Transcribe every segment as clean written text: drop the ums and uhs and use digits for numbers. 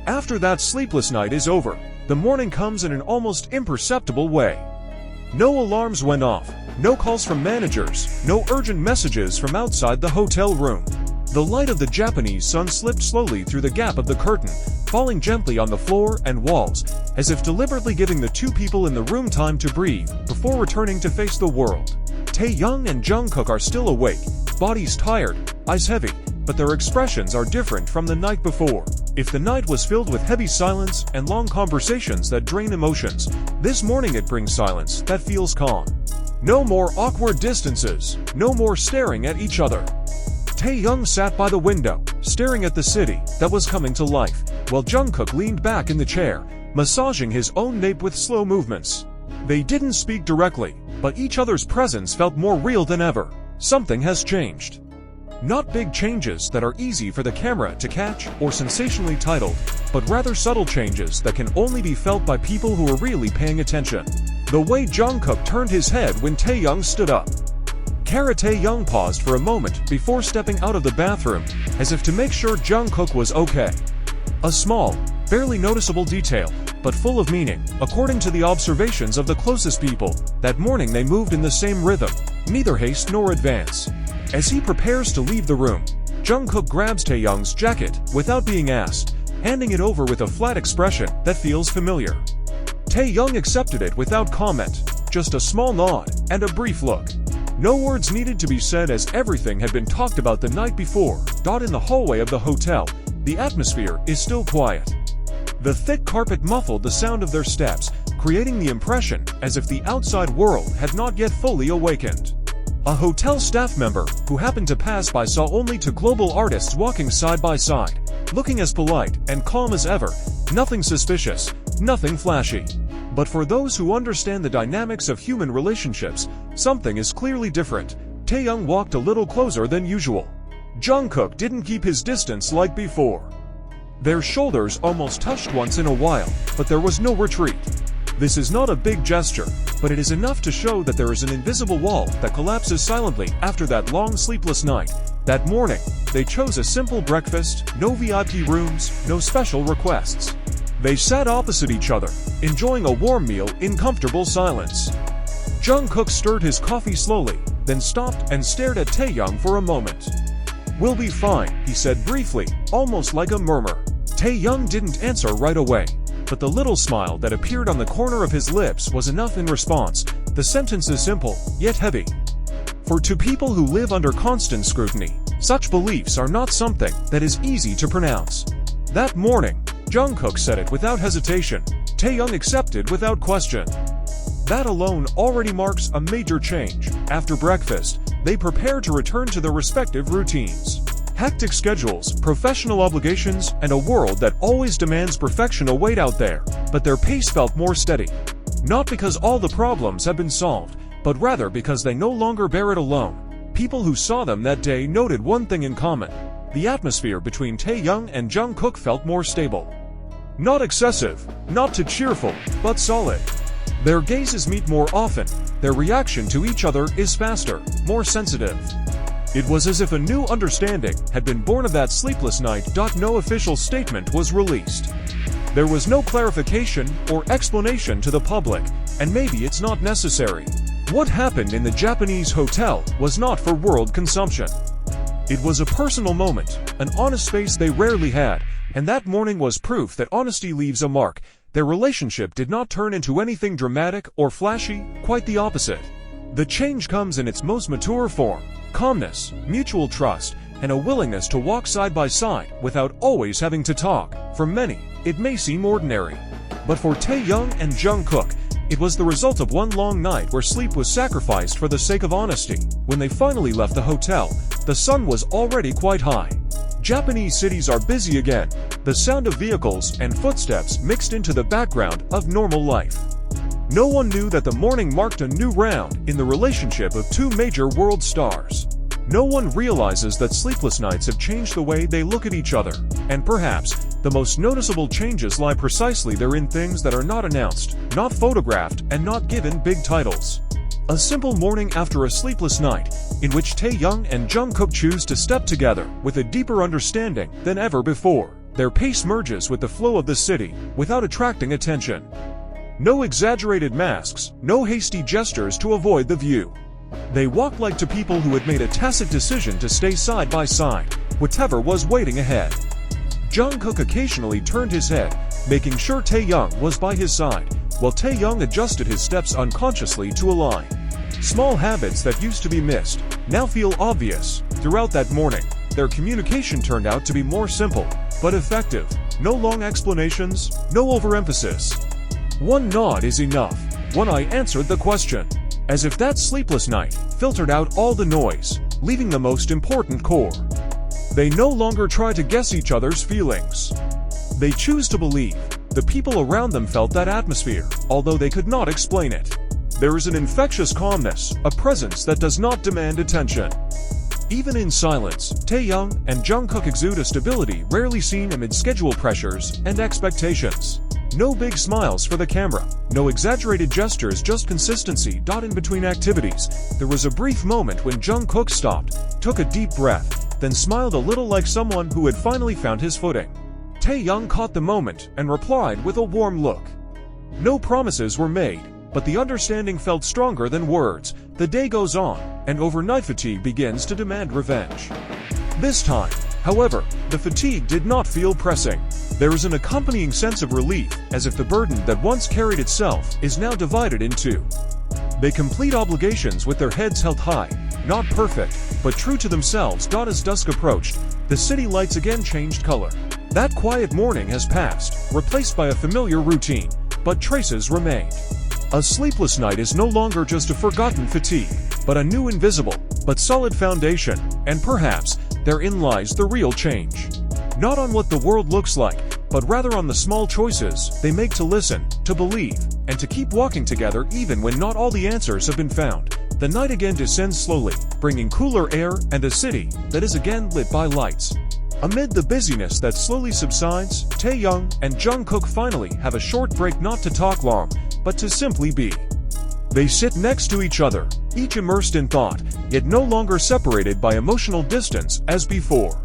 After that sleepless night is over, the morning comes in an almost imperceptible way. No alarms went off, no calls from managers, no urgent messages from outside the hotel room. The light of the Japanese sun slipped slowly through the gap of the curtain, falling gently on the floor and walls, as if deliberately giving the two people in the room time to breathe before returning to face the world. Taehyung and Jungkook are still awake, bodies tired, eyes heavy, but their expressions are different from the night before. If the night was filled with heavy silence and long conversations that drain emotions, this morning it brings silence that feels calm. No more awkward distances, no more staring at each other. Taehyung sat by the window, staring at the city that was coming to life, while Jungkook leaned back in the chair, massaging his own nape with slow movements. They didn't speak directly, but each other's presence felt more real than ever. Something has changed. Not big changes that are easy for the camera to catch or sensationally titled, but rather subtle changes that can only be felt by people who are really paying attention. The way Jungkook turned his head when Taehyung stood up. Taehyung paused for a moment before stepping out of the bathroom, as if to make sure Jungkook was okay. A small, barely noticeable detail, but full of meaning. According to the observations of the closest people, that morning they moved in the same rhythm, neither haste nor advance. As he prepares to leave the room, Jungkook grabs Taehyung's jacket without being asked, handing it over with a flat expression that feels familiar. Taehyung accepted it without comment, just a small nod and a brief look. No words needed to be said as everything had been talked about the night before. In the hallway of the hotel, the atmosphere is still quiet. The thick carpet muffled the sound of their steps, creating the impression as if the outside world had not yet fully awakened. A hotel staff member who happened to pass by saw only two global artists walking side by side, looking as polite and calm as ever, nothing suspicious, nothing flashy. But for those who understand the dynamics of human relationships, something is clearly different. Taehyung walked a little closer than usual. Jungkook didn't keep his distance like before. Their shoulders almost touched once in a while, but there was no retreat. This is not a big gesture, but it is enough to show that there is an invisible wall that collapses silently after that long sleepless night. That morning, they chose a simple breakfast, no VIP rooms, no special requests. They sat opposite each other, enjoying a warm meal in comfortable silence. Jungkook stirred his coffee slowly, then stopped and stared at Taehyung for a moment. "We'll be fine," he said briefly, almost like a murmur. Taehyung didn't answer right away, but the little smile that appeared on the corner of his lips was enough in response. The sentence is simple, yet heavy. For two people who live under constant scrutiny, such beliefs are not something that is easy to pronounce. That morning, Jungkook said it without hesitation. Taehyung accepted without question. That alone already marks a major change. After breakfast, they prepare to return to their respective routines. Hectic schedules, professional obligations, and a world that always demands perfection await out there, but their pace felt more steady. Not because all the problems have been solved, but rather because they no longer bear it alone. People who saw them that day noted one thing in common. The atmosphere between Taehyung and Jungkook felt more stable. Not excessive, not too cheerful, but solid. Their gazes meet more often, their reaction to each other is faster, more sensitive. It was as if a new understanding had been born of that sleepless night. No official statement was released. There was no clarification or explanation to the public, and maybe it's not necessary. What happened in the Japanese hotel was not for world consumption. It was a personal moment, an honest space they rarely had, and that morning was proof that honesty leaves a mark. Their relationship did not turn into anything dramatic or flashy, quite the opposite. The change comes in its most mature form: calmness, mutual trust, and a willingness to walk side by side without always having to talk. For many, it may seem ordinary. But for Taehyung and Jungkook, it was the result of one long night where sleep was sacrificed for the sake of honesty. When they finally left the hotel, the sun was already quite high. Japanese cities are busy again, the sound of vehicles and footsteps mixed into the background of normal life. No one knew that the morning marked a new round in the relationship of two major world stars. No one realizes that sleepless nights have changed the way they look at each other, and perhaps the most noticeable changes lie precisely there in things that are not announced, not photographed, and not given big titles. A simple morning after a sleepless night, in which Taehyung and Jungkook choose to step together with a deeper understanding than ever before. Their pace merges with the flow of the city, without attracting attention. No exaggerated masks, no hasty gestures to avoid the view. They walked like two people who had made a tacit decision to stay side by side, whatever was waiting ahead. Jungkook occasionally turned his head, making sure Taehyung was by his side, while Taehyung adjusted his steps unconsciously to align. Small habits that used to be missed now feel obvious. Throughout that morning, their communication turned out to be more simple, but effective. No long explanations, no overemphasis. One nod is enough. One eye answered the question. As if that sleepless night filtered out all the noise, leaving the most important core. They no longer try to guess each other's feelings. They choose to believe. The people around them felt that atmosphere, although they could not explain it. There is an infectious calmness, a presence that does not demand attention. Even in silence, Taehyung and Jungkook exude a stability rarely seen amid schedule pressures and expectations. No big smiles for the camera, no exaggerated gestures, just consistency. In between activities, there was a brief moment when Jungkook stopped, took a deep breath, then smiled a little like someone who had finally found his footing. Taehyung caught the moment and replied with a warm look. No promises were made, but the understanding felt stronger than words. The day goes on, and overnight fatigue begins to demand revenge. This time, however, the fatigue did not feel pressing. There is an accompanying sense of relief, as if the burden that once carried itself is now divided in two. They complete obligations with their heads held high, not perfect, but true to themselves. As dusk approached, the city lights again changed color. That quiet morning has passed, replaced by a familiar routine, but traces remained. A sleepless night is no longer just a forgotten fatigue, but a new invisible, but solid foundation, and perhaps, therein lies the real change. Not on what the world looks like, but rather on the small choices they make to listen, to believe, and to keep walking together even when not all the answers have been found. The night again descends slowly, bringing cooler air and a city that is again lit by lights. Amid the busyness that slowly subsides, Taehyung and Jungkook finally have a short break, not to talk long, but to simply be. They sit next to each other, each immersed in thought, yet no longer separated by emotional distance as before.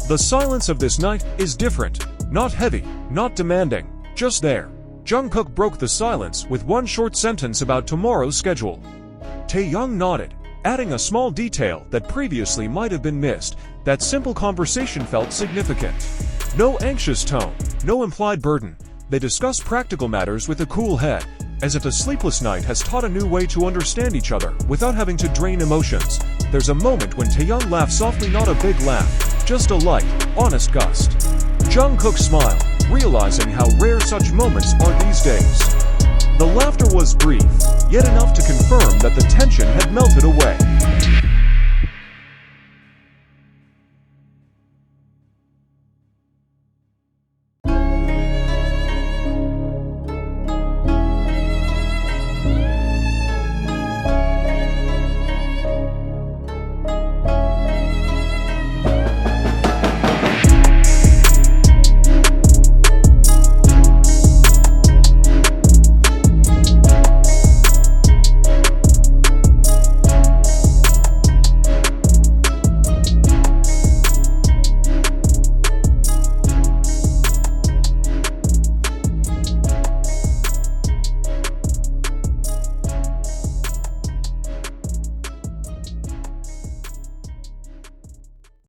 The silence of this night is different, not heavy, not demanding, just there. Jungkook broke the silence with one short sentence about tomorrow's schedule. Taehyung nodded, adding a small detail that previously might have been missed. That simple conversation felt significant. No anxious tone, no implied burden. They discuss practical matters with a cool head, as if a sleepless night has taught a new way to understand each other without having to drain emotions. There's a moment when Taehyung laughs softly, not a big laugh, just a light, honest gust. Jungkook smiled, realizing how rare such moments are these days. The laughter was brief, yet enough to confirm that the tension had melted away.